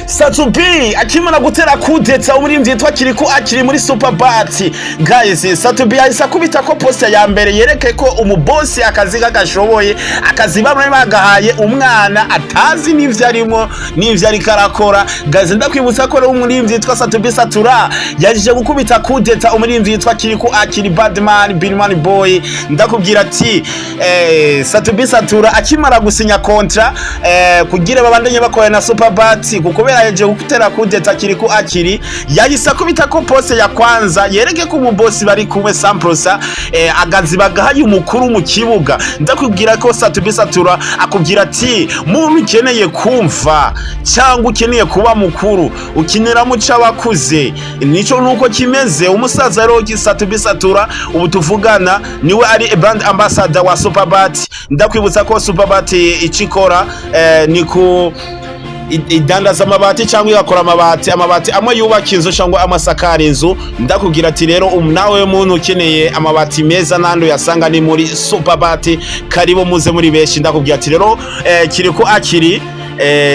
Satubi akimana gutera kudeta umuririmbyi yitwa Kiriku akiri muri Superbat. Guys, Satubi yahise akubita ko poster ya mbere yereke ko umubosi akazi kagashoboye, akazi bamwe bagahaye umwana atazi n'ivyo arimo n'ivyo ari karakora. Guys, ndakwibutsa ko umuririmbyi yitwa Satubi Satura yajije gukubita kudeta umuririmbyi yitwa Kiriku akiri Badman Bilman Boy. Ndakubwira ati Satubi Satura akimara gusinya kontra kugira babandanye bakorana na Superbat kubera yaje gutera kudeta Kiriku akiri yahise akubita ko poste ya kwanza yereke ko umubosi bari kumwe Samprosa agazi bagahaye umukuru mu kibuga. Ndakubwira ko Satubi Satura akubwira ati muntu ukeneye kumva cyangwa ukeneye kuba mukuru ukinira mu cabakuze nico nuko kimeze. Umusaza rero Satubi Satura ubu tuvugana niwe ari brand ambassador wa Superbat. Ndakwibutsa ko Superbat icikora ni ku idandaza amabati cyangwa yakora amabati amwe yubaka inzu cyangwa amasakara inzu. Ndakubwira ati rero nawe muntu ukeneye amabati meza nando yasanga ni muri Superbat, karibo muze muri beshi. Ndakubwira ati rero Kiriku akiri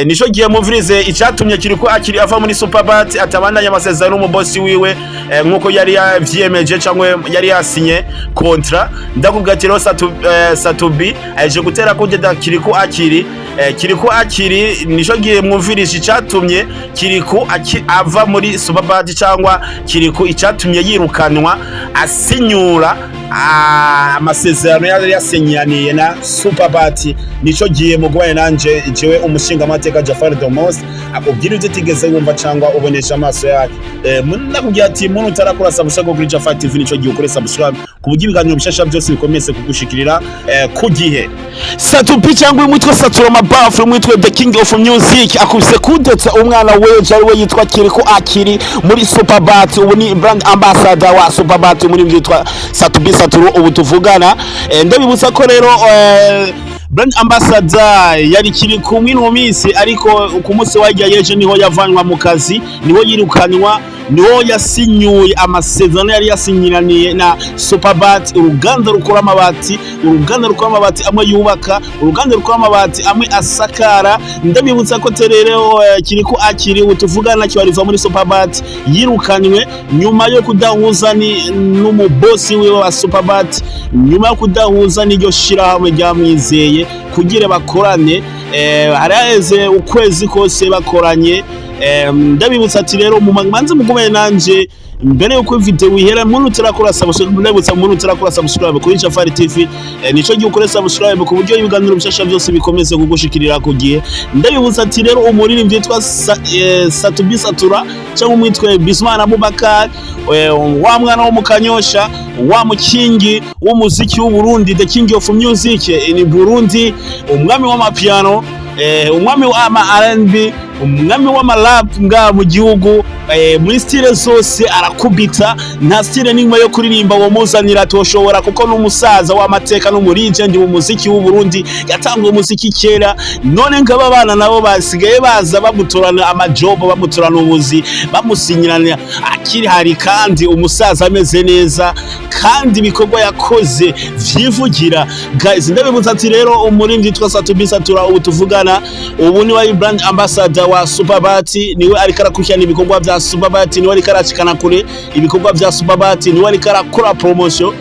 nico giye muvirize icatumye Kiriku akiri ava muri Superbat atabandanya amasezerano n'umubosi wiwe nkuko yari yavyemeje cyangwa yari yasinye kontra. Ndakubwira ati rero Satubi aje gutera kugenda Kiriku akiri Kiriku akiri nico giye mwumvirisha icatumye Kiriku ava muri Superbat cyangwa Kiriku icatumye yirukanwa asinyura amasezerano yari yasenyaniye na Superbat. Nico giye mugwaye nanje jewe umushinga amateka Jafar Domos akubwira ivyo tigeze wumva cyangwa ubonesha amaso yake. Ndakubwira ati muntu utarakora subscribe kuri Jafar TV nico giye ukore subscribe kuburyo ibiganiro bishasha byose bikomeze kugushikirira ku gihe. Satubi cyangwa umutwe Satura Mabafu umutwe The King of Music akubise kudetsa umwana weje ari we yitwa Kiriku akiri muri Superbat. Ubu ni brand ambassador wa Superbat muri yitwa Satubi Satura ubu tuvugana. Ndabibutsa ko rero brand ambassador yari Kiriku mwino minsi ariko ku munsi wajya yeje niho yavanwa mu kazi, niho yirukanwa, niho yasinyuye amasezerano yari yasinyiraniye na Superbat. Uruganda rukora amabati amwe yubaka, uruganda rukora amabati amwe asakara. Ndabibutsa ko terero Kiriku akiri utuvugana kibarizwa muri Superbat yirukanywe nyuma yo kudahuza n'umubosi we wa Superbat, nyuma yo kudahuza n'iryo shirahamwe ryamwizeye kugira bakorane. Haraheze ukwezi kose bakoranye. Ndabibutsa ati rero manze mugumene nanje mbere yuko video ihera muntu utarakora subscribe. Ndabibutsa muntu utarakora subscribe kuri Jafar TV nico giye ukore subscribe ku buryo ibiganiro bishasha byose bikomeze kugushikirira ku gihe. Ndabibutsa ati rero umuririmbyi yitwa Satubi Satura cyangwa umwitwe Bismana Abubakar wa mwana wo mukanyosha wa mukingi w'umuziki w'u Burundi, The King of Music in Burundi, umwami w'amapiano, umwami w'ama R&B, umwami w'amarap nga mu gihugu. Muri style zose arakubita, nta style n'imwe yo kuririmba wo muzanira toshobora kuko n'umusaza w'amateka no muri legend mu muziki w'u Burundi yatanguye umuziki kera. None ngaba abana nabo basigaye baza bamutorana amajob, bamutorana ubuzi, bamusinyirana akiri hari kandi umusaza ameze neza kandi ibikorwa yakoze vyivugira. Guys, ndabibutsa ati rero umuririmbyi yitwa Satubi Satura ubu tuvugana ubu ni wa brand ambassador wa Superbat, niwe ari karakurikirana ibikorwa bya Superbat, niwe ari karacikana kure ibikorwa bya Superbat, niwe ari karakora promotion.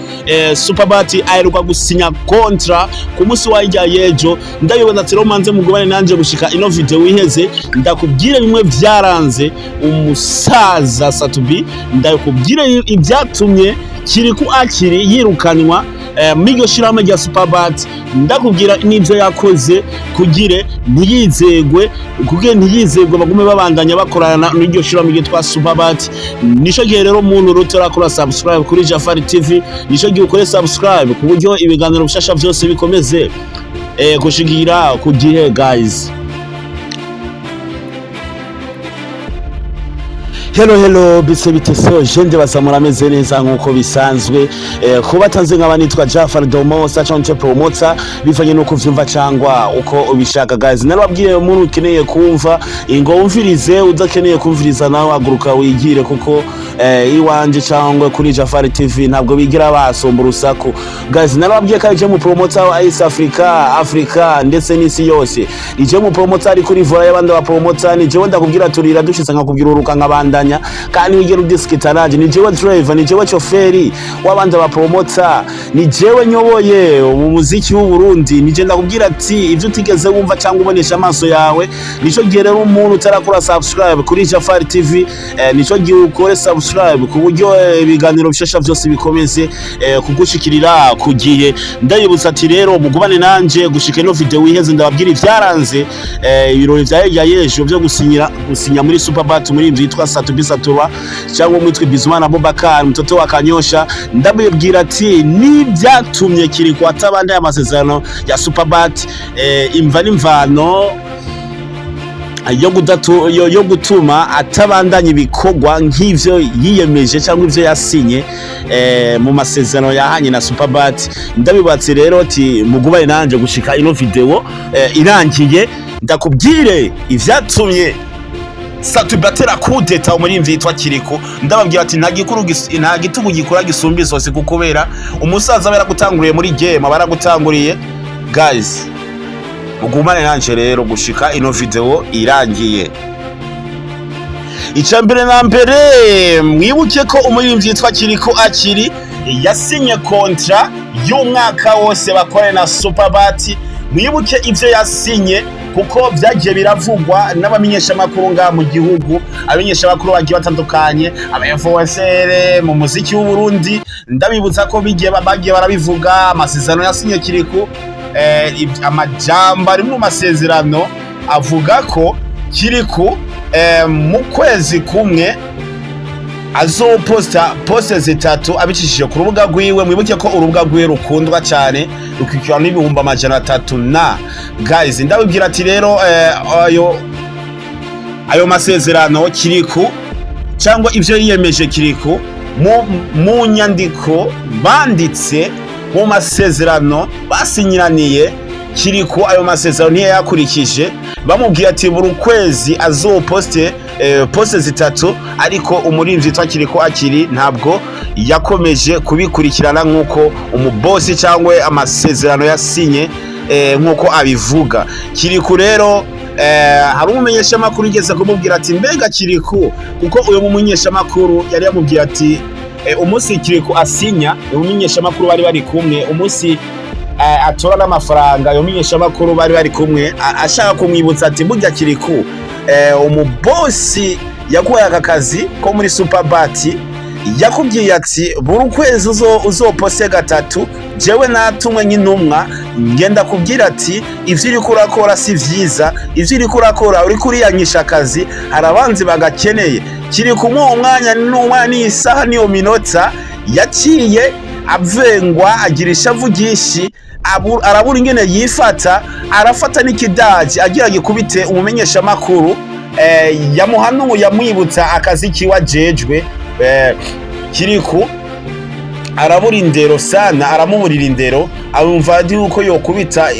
Superbat aheruka gusinya kontra ku munsi wajya yejo. Ndabibona ati romanze mugubane nanje gushika ino video iheze ndakubwira bimwe byaranze umusaza Satubi, ndakubwira ibyatumye Kiriku akiri yirukanwa migyo shirama rya Superbat. Ndakubwira n'ibyo yakoze kugire ntiyizegwe bagume babandanya bakorana n'iryo shirama ryitwa Superbat. Nico gihe rero muntu rutorakora subscribe kuri Jafar TV, nico gihe ukore subscribe ku buryo ibiganiro bishasha byose bikomeze kushigira ku gihe. Guys, Hello bise biteso jende basamura meze neza nkuko bisanzwe kuba tanze nk'abanitwa Jafar Domosa cyangwa promoter bivanye no kuvyumva cyangwa uko ubishaka guys. Narababwiye umuntu ukeneye kumva ingo umvirize, udakeneye kumviriza nawe aguruka wigire kuko iwanje cyangwa kuri Jafar TV ntabwo bigira basomba urusaku guys. Narababwiye ko je mu promoter wa East Africa ndetse n'isi yose. Ije mu promoter ari kuri vola y'abandi ba promoter, ni je ndakubwira turira dushitse nkakubwira uruka nk'abandanya kandi wigera udiskitanaje. Ni jewe driver, ni jewe chauffeur w'abandi ba promoter, ni jewe nyoboye mu muziki w'u Burundi. Ni je ndakubwira ati ivyo utigeze wumva cyangwa ubonesha amaso yawe, nico gihe rero umuntu utarakora subscribe kuri Jafar TV, nico gihe ukore subscribe ku buryo ibiganiro bishasha byose bikomeze kugushikirira kugiye. Ndayibutsa ati rero mugubane nanje gushika no video wiheze ndababwira ivyaranze ibirori vya yejo byo gusinya muri Superbat muri imvi yitwa Satubi Satura cyangwa umwitwe Bizimana Abubakar mtoto wa Kanyosha. Ndabibwira ati ni byatumye kiri kwa tabanda y'amasezerano ya Superbat imva n'imvano yo gutuma atabandanya ibikogwa nk'ivyo yiyemeje cyangwa ivyo yasinye mu masezerano yahanye na Superbat. Ndabibatse rero ati mugubane nanje gushika ino video irangiye ndakubwire ivyatumye Satubatera kudeta umurimvyi yitwa Kiriko. Ndababwira ati nta gitugu gikora gisumba isose kukubera umusaza baragutanguriye muri game, baragutanguriye guys. Mugumane nanje rero gushika ino video irangiye. Icambere na mbere mwibuke ko umurimvyi yitwa Kiriko akiri yasinye kontra y'umwaka wose bakore na Superbat. Mwibuke ivyo yasinye kuko byagiye biravugwa n'abamenyesha makuru nga mu gihugu, abamenyesha makuru bagiye batandukanye, abayafowesere mu muziki w'u Burundi. Ndabibutsa ko bagiye barabivuga amasezerano yasinye Kiriko. Amajambo ari mu masezerano avuga ko Kiriko mu kwezi kumwe azoposta poste zitatu abicishije ku rubuga rwiwe. Mwibuke ko urubuga rwiwe rukundwa cyane, rukikira n'ibihumbi 300 na guys. Ndabibwira ati rero ayo masezerano Kiriko cyangwa ivyo yiyemeje Kiriko mu nyandiko banditse mu masezerano basinyiraniye Kiriko, ayo masezerano niyo yakurikije. Bamubwiye ati buri kwezi azoposte poste zitatu, ariko umurimvyi yitwa Kiriko akiri ntabwo yakomeje kubikurikirana nkuko umubosi cyangwa amasezerano yasinye nkuko abivuga. Kiriko rero hari umumenyesha makuru igeze kumubwira ati mbega Kiriko, kuko uyo mumenyesha makuru yari yamubwiye ati umunsi Kiriko asinya, umumenyesha makuru bari kumwe umunsi atora n'amafaranga, yo mumenyesha makuru bari kumwe ashaka kumwibutsa ati burya Kiriko umubosi yaguhaye aka kazi ko muri Superbat yakubwiye ati buri kwezi uzoposte gatatu, jewe natumwe nk'intumwa ngenda kubwira ati ivyo uri kurakora si vyiza, ivyo uri kurakora uri kuriyanyisha akazi, harabanzi bagakeneye. Kiriko mu mwanya n'isaha niyo minota yaciye avengwa, agira ishavu ryinshi, arabura ingene yifata, arafata n'ikidaji agira gikubite umumenyesha makuru yamuhanuye yamwibutsa akazi kiwa jejwe. Kiriko arabura indero sana, aramuburira indero, abumva yuko yokubita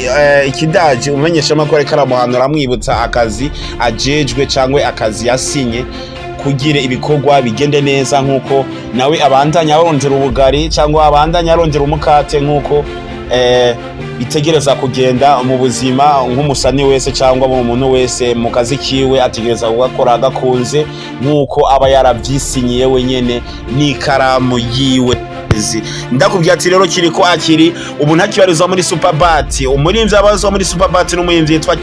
ikidaji umumenyesha makuru ariko aramuhanura amwibutsa akazi ajejwe cyangwa akazi yasinye kugira ibikorwa bigende neza, nkuko nawe abandanya arondera ubugari cyangwa abandanya arondera umukate nkuko bitegereza kugenda mu buzima nk'umusani wese cyangwa mu muntu wese mu kazi kiwe ategereza gukora agakunze nkuko aba yaravyisinyiye wenyene n'ikaramu yiwe. Ndakubwiye ati rero Kiriko akiri ubu ntakibarizwa muri Superbat. Umurimvyi abazwa muri Superbat n'umurimvyi yitwa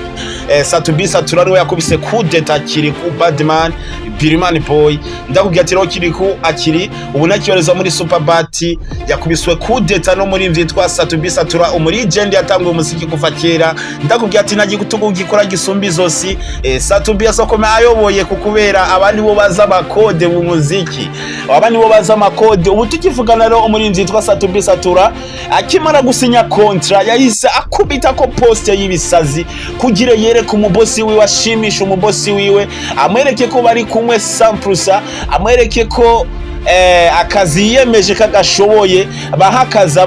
Satubi Satura rero yakubise kudeta Kiriko Badman Birimani Boy. Ndakubwiye ati rero Kiriko akiri ubu ntakibarizwa muri Superbat, yakubiswe kudeta no murimvyi yitwa Satubi Satura, umuregend yatanguye umuziki kuva kera. Ndakubwiye ati nagiye gutugu gikora gisumbi zosi Satubi asokome ayoboye kukubera abandi bo baza makode mu muziki, abandi bo baza makode. Ubu tukivugana rero umurinzi yitwa Satubi Satura akimara gusinya kontra yahise akubita ko poste y'ibisazi kugira yereke umubosi wiwe, ashimisha umubosi wiwe, amwereke ko bari kumwe 100%, amwereke ko akazi yiyemeje kagashoboye, bahakaza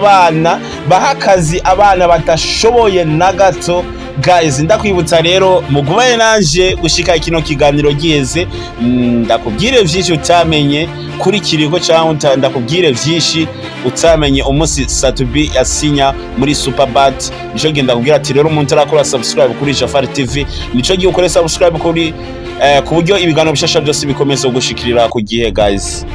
abana badashoboye na gato. Guys, ndakwibutsa rero mugumaye nanje gushika kino kiganiro giheze, ndakubwire vyinshi utamenye kuri kiriko cyangwa ndakubwire vyinshi utamenye umunsi Satubi yasinya muri Superbat. Nico genda kubwira ati rero umuntu arakora subscribe kuri Jafari TV, nico giye ukore subscribe kuri ku buryo ibiganiro bishasha byose bikomeza gushikirira ku gihe guys.